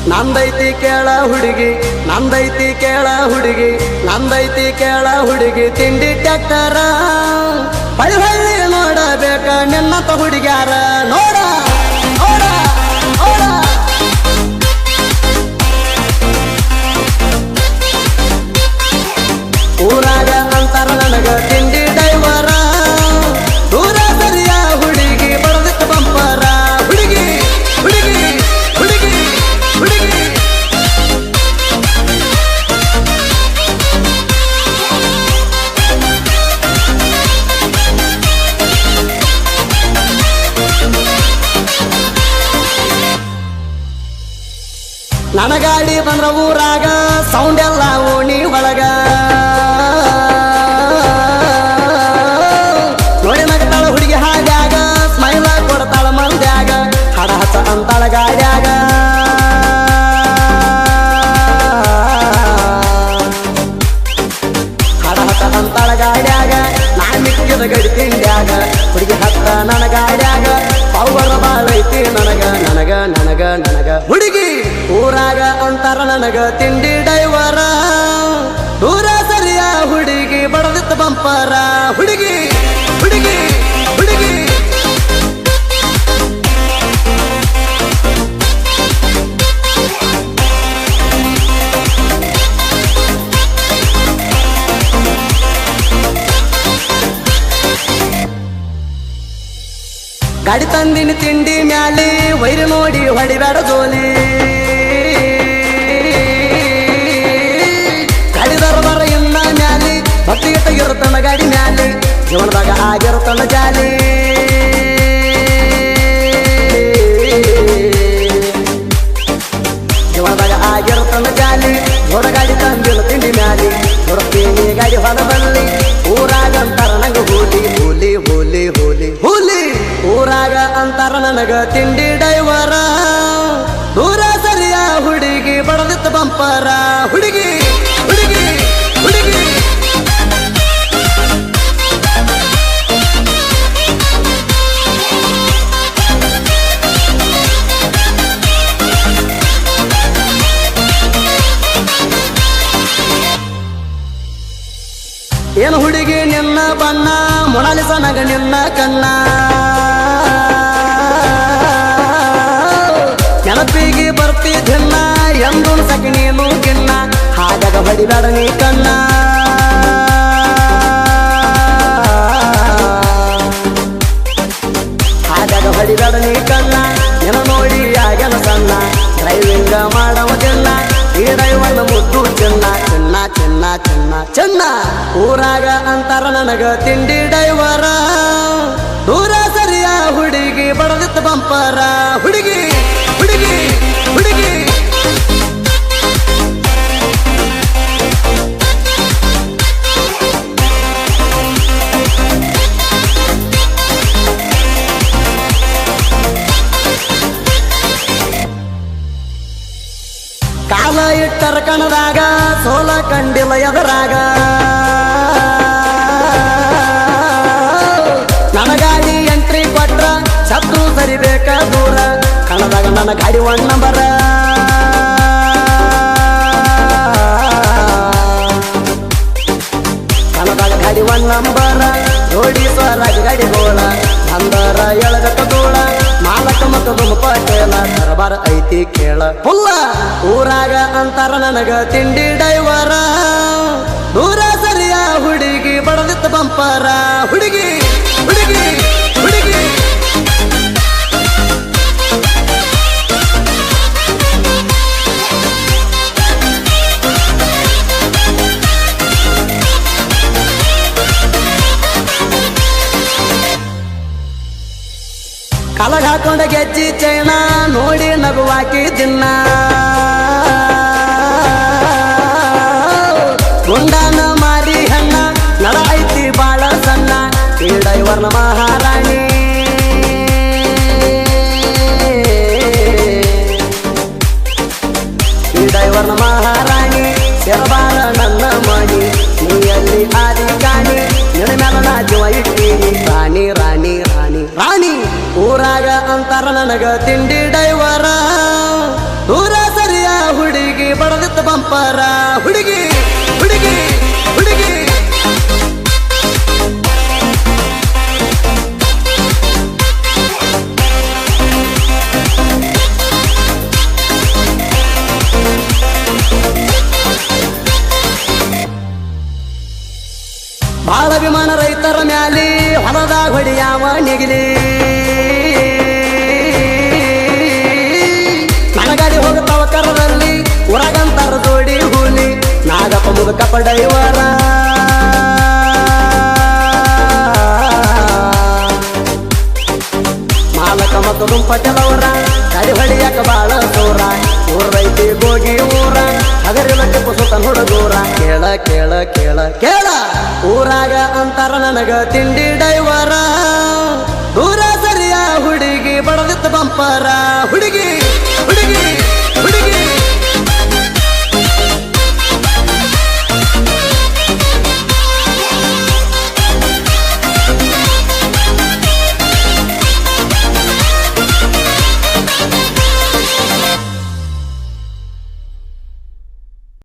ನಂದೈತಿ ಕೇಳ ಹುಡುಗಿ ನಂದೈತಿ ಕೇಳ ಹುಡುಗಿ ನಂದೈತಿ ಕೇಳ ಹುಡುಗಿ ತಿಂಡಿ ಟ್ಯಾಕ್ಟರ ಹಳ್ಳಿ ಹಳ್ಳಿ ನೋಡಬೇಕ ನಿನ್ನಂತ ಹುಡುಗ್ಯಾರ ನೋಡ ನೋಡ ನೋಡ ಊರಾಗ ಅಂತಾರ ನನಗ ತಿಂಡಿ ಡೈವರ ದೂರ ಸರಿಯ ಹುಡುಗಿ ಬಡದಿತ್ತು ಬಂಪರ ಹುಡುಗಿ ಹುಡುಗಿ ಹುಡುಗಿ ಹುಡುಗಿ ನನ್ನ ಗಾಡಿ ಬಂದ್ರ ಊರಾಗ ಸೌಂಡ್ ಎಲ್ಲ ಓಣಿ ಒಳಗ ನೋಡಿ ನಗತಾಳ ಹುಡುಗಿ ಹಾದ್ಯಾಗ ಸ್ಮೈಲ ಕೊಡ್ತಾಳ ಮಂದ್ಯಾಗ ಹಡ ಹಚ್ಚ ಅಂತಾಳ ಗಾಡ್ಯಾಗ ಹಡ ಹಚ್ಚ ಅಂತಾಳ ಗಾಡ್ಯಾಗ ನಾ ಮಿಕ್ಕಿದ ಗಡಿ ತಿಂಡ್ಯಾಗ ಹುಡುಗಿ ಹತ್ತ ನನ್ನ ಗಾಡ್ಯಾಗ ಪವರ ಬಾಳೈತಿ ನನಗ ನನಗ ನನಗ ನನಗ ಹುಡುಗಿ ಊರಾಗ ಅಂತಾರ ನನಗ ತಿಂಡಿ ಡೈವರ ದೂರ ಸರಿಯ ಹುಡುಗಿ ಬಡದಿತ್ತು ಬಂಪರ ಹುಡುಗಿ ಹುಡುಗಿ ಹುಡುಗಿ ಗಾಡಿ ತಂದಿನ ತಿಂಡಿ ಮ್ಯಾಲಿ ವೈರು ನೋಡಿ ಹೊಡಿಬೇಡ ಜೋಲಿ ಗಾಡಿದರ ಬರ ಇನ್ನ ಮ್ಯಾಲಿ ಭಕ್ತಿಗೆ ತೆಗಿರುತ್ತಣ್ಣ ಗಾಡಿ ಮ್ಯಾಲಿ ಜೀವನದಾಗ ಆಗಿರುತ್ತಣ್ಣ ಜಾಲಿ ಜೀವನದಾಗ ಆಗಿರುತ್ತಣ್ಣ ಜಾಲಿ ದೊಡ್ಡ ಗಾಡಿ ತಂದಿನ ತಿಂಡಿ ಮ್ಯಾಲಿ ಹೊರತೀನಿ ಗಾಡಿ ಹೊಲದಲ್ಲಿ ಊರಾಗಂತಾರ ನಂಗ ಹೋಲಿ ಹೋಲಿ ಹೋಲಿ ಹೋಲಿ ಹೋಲಿ ಊರಾಗ ಅಂತಾರ ನನಗ ತಿಂಡಿ ಡೈವರ ದೂರ ಸರಿಯ ಹುಡುಗಿ ಬಡದಿತ್ತು ಬಂಪರ ಹುಡುಗಿ ಹುಡುಗಿ ಹುಡುಗಿ ಏನು ಹುಡುಗಿ ನಿನ್ನ ಬಣ್ಣ ಮೊನಾಲಿಸ ನಗ ನಿನ್ನ ಕಣ್ಣ ನೆನಪಿಗೆ ಬರ್ತಿದ್ದನ್ನ ಎಂದು ಸಕಿ ನೀನು ಗಿನ್ನ ಹಾಗಾಗ ಹೊಡಿಬೇಡ ನೀ ಕಣ್ಣ ಹಾಗಾಗ ಹೊಡಿಬೇಡ ನೀ ಕಣ್ಣ ನೆನ ನೋಡಿ ಆಗ್ಯಾನ ಸಣ್ಣ ಡ್ರೈವಿಂಗ ಮಾಡವ ಚೆನ್ನ ಈ ಡ್ರೈವರ್ನ ಮುದ್ದು ಚೆನ್ನ ಚೆನ್ನ ಚೆನ್ನ ಚೆನ್ನ ಚೆನ್ನ ಊರಾಗ ಅಂತಾರ ನನಗ ತಿಂಡಿ ಡೈವರ ದೂರ ಸರಿಯ ಹುಡುಗಿ ಬಡದಿತ್ತು ಬಂಪರ ಹುಡುಗಿ ಹುಡುಗಿ ಹುಡುಗಿ ಕಾಲ ಇಟ್ಟರ ಕಣದಾಗ ಸೋಲ ಕಂಡಿಲ್ಲ ಎದರಾಗ ನನ್ನ ಗಾಡಿ ಎಂಟ್ರಿ ಕೊಟ್ರ ಶಬ್ದು ಸರಿಬೇಕ ದೂರ ಕಣದಾಗ ನನ್ನ ಗಾಡಿ ಒನ್ ನಂಬರ ಕಣದಾಗ ಗಾಡಿ ಒನ್ ನಂಬರ ನೋಡಿ ಸ್ವರಾಜ ಗಾಡಿ ಗೋಳ ಅಂದರ ಎಳಗಟ್ಟ ದೂಳ ಮಾಲಕ ಮತ್ತು ಪಟೇಲ ದರಬಾರ ಐತಿ ಕೇಳ ಪುಲ್ಲ ಊರಾಗ ಅಂತಾರ ನನಗ ತಿಂಡಿ ಡೈವರ ದೂರ ಸರಿಯ ಹುಡುಗಿ ಬಡದಿತ್ತು ಬಂಪರ ಹುಡುಗಿ ಹುಡುಗಿ ಹುಡುಗಿ ಕಲಗ ಹಾಕೊಂಡ ಗೆಜ್ಜಿ ಚೈನ ನೋಡಿ ನಗುವಾಕಿ ದಿನ್ನ ಗುಂಡನ ಮಾರಿ ಹಣ್ಣ ನಡ ಐತಿ ಬಾಳ ಸಣ್ಣ ಈ ಡೈವರ್ನ ಮಹಾರಾಣಿ ಹುಡುಗಿ ಆದಿ ಕಾಣಿ ನಿನ್ನ ಮ್ಯಾಲ ನಾ ಜೀವ ಇಟ್ಟೀನಿ ರಾಣಿ ರಾಣಿ ರಾಣಿ ರಾಣಿ ಊರಾಗ ಅಂತಾರ ನನಗ ತಿಂಡಿ ಡೈವರ ಊರ ಸರಿಯ ಹುಡುಗಿ ಬಡದಿತ್ತ ಬಂಪರ ಹುಡುಗಿ ಹುಡುಗಿ ಹುಡುಗಿ ಬಾಳ ವಿಮಾನ ರೈತರ ಮ್ಯಾಲಿ ಹೊಲದಾಗ ಹೊಡಿಯಾವ ನೆಗಿಲಿ ನನಗಾಡಿ ಹೋಗುತ್ತವ ಕರದಲ್ಲಿ ಊರಾಗಂತಾರ ಜೋಡಿ ಹೂಲಿ ನಾಗಪ್ಪ ಮುದುಕಪ್ಪ ಡೈವರ ಮಾಲಕ ಮತ್ತು ದುಂಪಟೆಲವರ ಗಾಡಿ ಹೊಡಿಯಾಕ ಬಾಳ ದೂರ ಊರ ರೈತಿ ಹೋಗಿ ಊರ ಹಗರಿಲಕ್ಕೆ ಕುಸುತ್ತ ಹುಡುಗೂರ ಕೇಳ ಕೇಳ ಕೇಳ ಕೇಳ ಊರಾಗ ಅಂತಾರ ನನಗ ತಿಂಡಿ ಡೈವರ ದೂರ ಸರಿಯ ಹುಡುಗಿ ಬಡದಿತ್ತ ಬಂಪರ ಹುಡುಗಿ